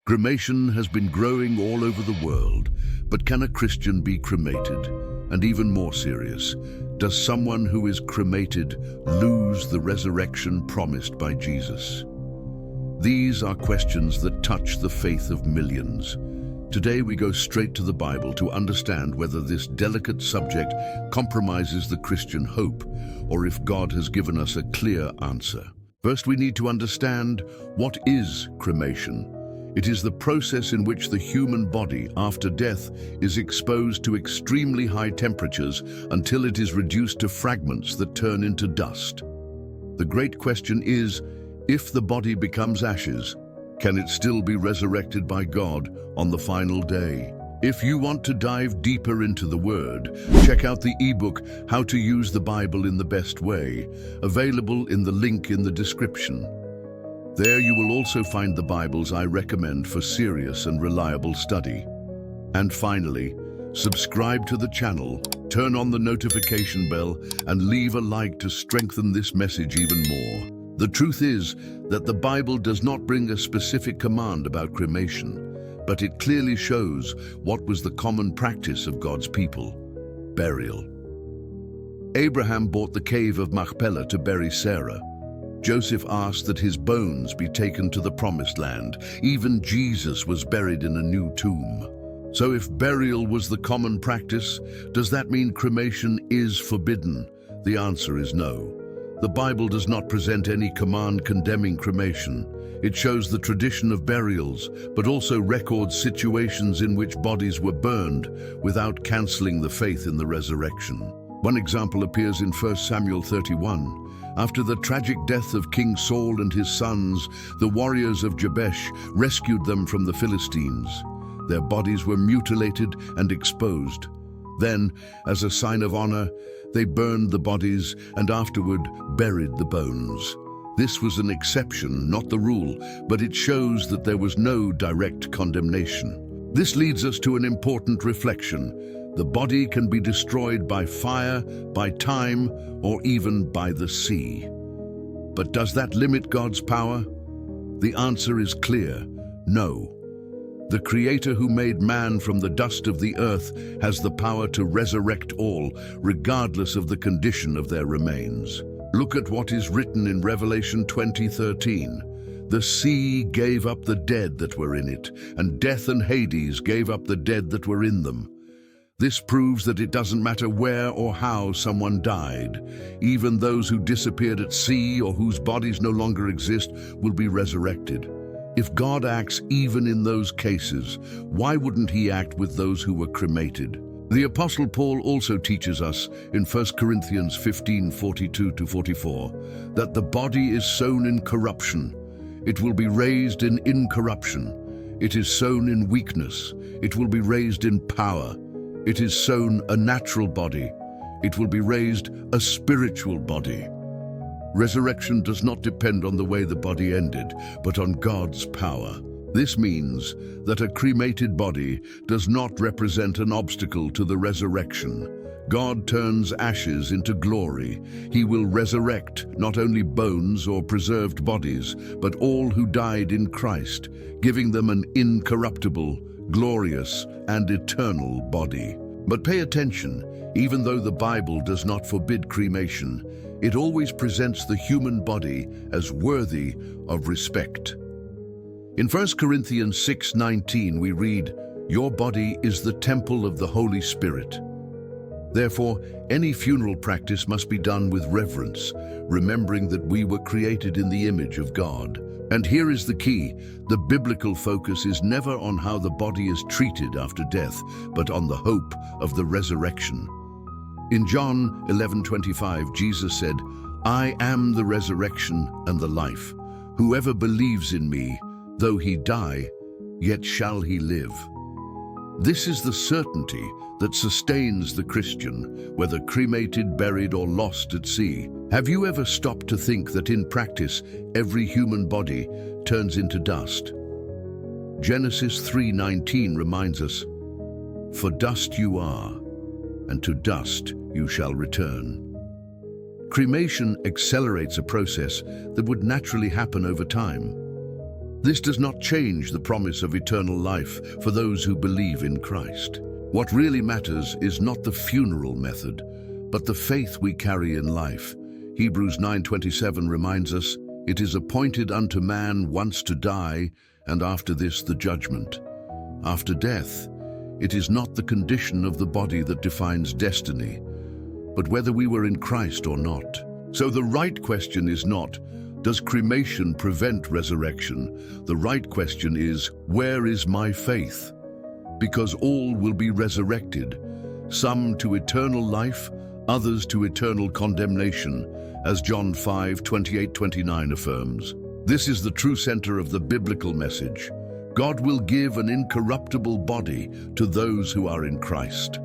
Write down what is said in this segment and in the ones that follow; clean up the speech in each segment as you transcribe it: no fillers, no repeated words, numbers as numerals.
Cremation has been growing all over the world, but can a Christian be cremated? And even more serious, does someone who is cremated lose the resurrection promised by Jesus? These are questions that touch the faith of millions. Today we go straight to the Bible to understand whether this delicate subject compromises the Christian hope, or if God has given us a clear answer. First, we need to understand what is cremation. It is the process in which the human body, after death, is exposed to extremely high temperatures until it is reduced to fragments that turn into dust. The great question is, if the body becomes ashes, can it still be resurrected by God on the final day? If you want to dive deeper into the Word, check out the ebook, How to Use the Bible in the Best Way, available in the link in the description. There you will also find the Bibles I recommend for serious and reliable study. And finally, subscribe to the channel, turn on the notification bell, and leave a like to strengthen this message even more. The truth is that the Bible does not bring a specific command about cremation, but it clearly shows what was the common practice of God's people: burial. Abraham bought the cave of Machpelah to bury Sarah. Joseph asked that his bones be taken to the promised land. Even Jesus was buried in a new tomb. So if burial was the common practice, does that mean cremation is forbidden? The answer is no. The Bible does not present any command condemning cremation. It shows the tradition of burials, but also records situations in which bodies were burned without canceling the faith in the resurrection. One example appears in 1 Samuel 31. After the tragic death of King Saul and his sons, the warriors of Jabesh rescued them from the Philistines. Their bodies were mutilated and exposed. Then, as a sign of honor, they burned the bodies and afterward buried the bones. This was an exception, not the rule, but it shows that there was no direct condemnation. This leads us to an important reflection. The body can be destroyed by fire, by time, or even by the sea. But does that limit God's power? The answer is clear: no. The Creator who made man from the dust of the earth has the power to resurrect all, regardless of the condition of their remains. Look at what is written in Revelation 20:13. The sea gave up the dead that were in it, and death and Hades gave up the dead that were in them. This proves that it doesn't matter where or how someone died. Even those who disappeared at sea or whose bodies no longer exist will be resurrected. If God acts even in those cases, why wouldn't he act with those who were cremated? The Apostle Paul also teaches us in 1 Corinthians 15:42-44 that the body is sown in corruption. It will be raised in incorruption. It is sown in weakness. It will be raised in power. It is sown a natural body. It will be raised a spiritual body. Resurrection does not depend on the way the body ended, but on God's power. This means that a cremated body does not represent an obstacle to the resurrection. God turns ashes into glory. He will resurrect not only bones or preserved bodies, but all who died in Christ, giving them an incorruptible, glorious, and eternal body. But pay attention, even though the Bible does not forbid cremation, it always presents the human body as worthy of respect. In 1 Corinthians 6:19 we read, "Your body is the temple of the Holy Spirit." Therefore, any funeral practice must be done with reverence, remembering that we were created in the image of God. And here is the key: the biblical focus is never on how the body is treated after death, but on the hope of the resurrection. In John 11:25, Jesus said, "I am the resurrection and the life. Whoever believes in me, though he die, yet shall he live." This is the certainty that sustains the Christian, whether cremated, buried, or lost at sea. Have you ever stopped to think that in practice, every human body turns into dust? Genesis 3:19 reminds us, "For dust you are, and to dust you shall return." Cremation accelerates a process that would naturally happen over time. This does not change the promise of eternal life for those who believe in Christ. What really matters is not the funeral method, but the faith we carry in life. Hebrews 9:27 reminds us, "It is appointed unto man once to die, and after this the judgment." After death, it is not the condition of the body that defines destiny, but whether we were in Christ or not. So the right question is not, does cremation prevent resurrection? The right question is, where is my faith? Because all will be resurrected, some to eternal life, others to eternal condemnation, as John 5:28-29 affirms. This is the true center of the biblical message. God will give an incorruptible body to those who are in Christ.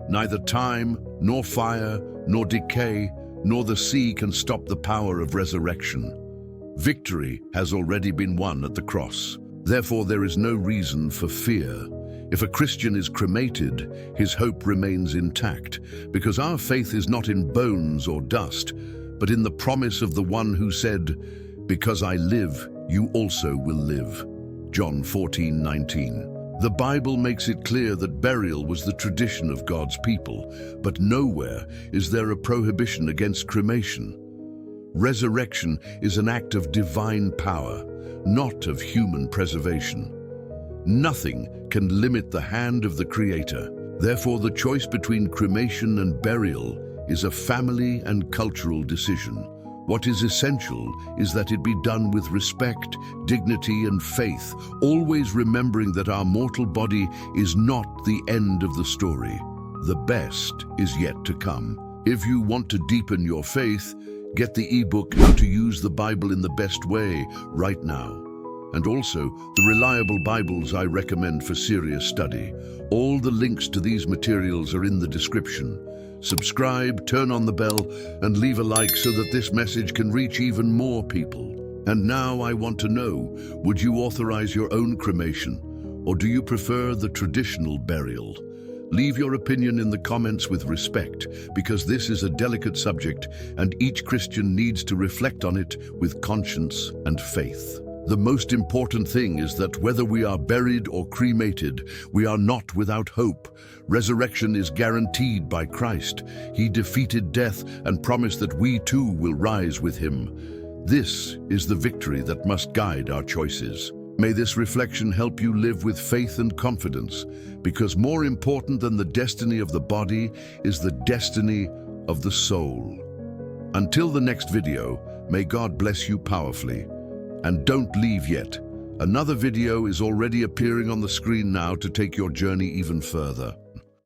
Neither time, nor fire, nor decay, nor the sea can stop the power of resurrection. Victory has already been won at the cross. Therefore, there is no reason for fear. If a Christian is cremated, his hope remains intact, because our faith is not in bones or dust, but in the promise of the one who said, "Because I live, you also will live." John 14:19. The Bible makes it clear that burial was the tradition of God's people, but nowhere is there a prohibition against cremation. Resurrection is an act of divine power, not of human preservation. Nothing can limit the hand of the Creator. Therefore, the choice between cremation and burial is a family and cultural decision. What is essential is that it be done with respect, dignity, and faith, always remembering that our mortal body is not the end of the story. The best is yet to come. If you want to deepen your faith, get the ebook How to Use the Bible in the Best Way right now. And also the reliable Bibles I recommend for serious study. All the links to these materials are in the description. Subscribe, turn on the bell, and leave a like so that this message can reach even more people. And now I want to know, would you authorize your own cremation, or do you prefer the traditional burial? Leave your opinion in the comments with respect, because this is a delicate subject and each Christian needs to reflect on it with conscience and faith. The most important thing is that whether we are buried or cremated, we are not without hope. Resurrection is guaranteed by Christ. He defeated death and promised that we too will rise with him. This is the victory that must guide our choices. May this reflection help you live with faith and confidence, because more important than the destiny of the body is the destiny of the soul. Until the next video, may God bless you powerfully. And don't leave yet. Another video is already appearing on the screen now to take your journey even further.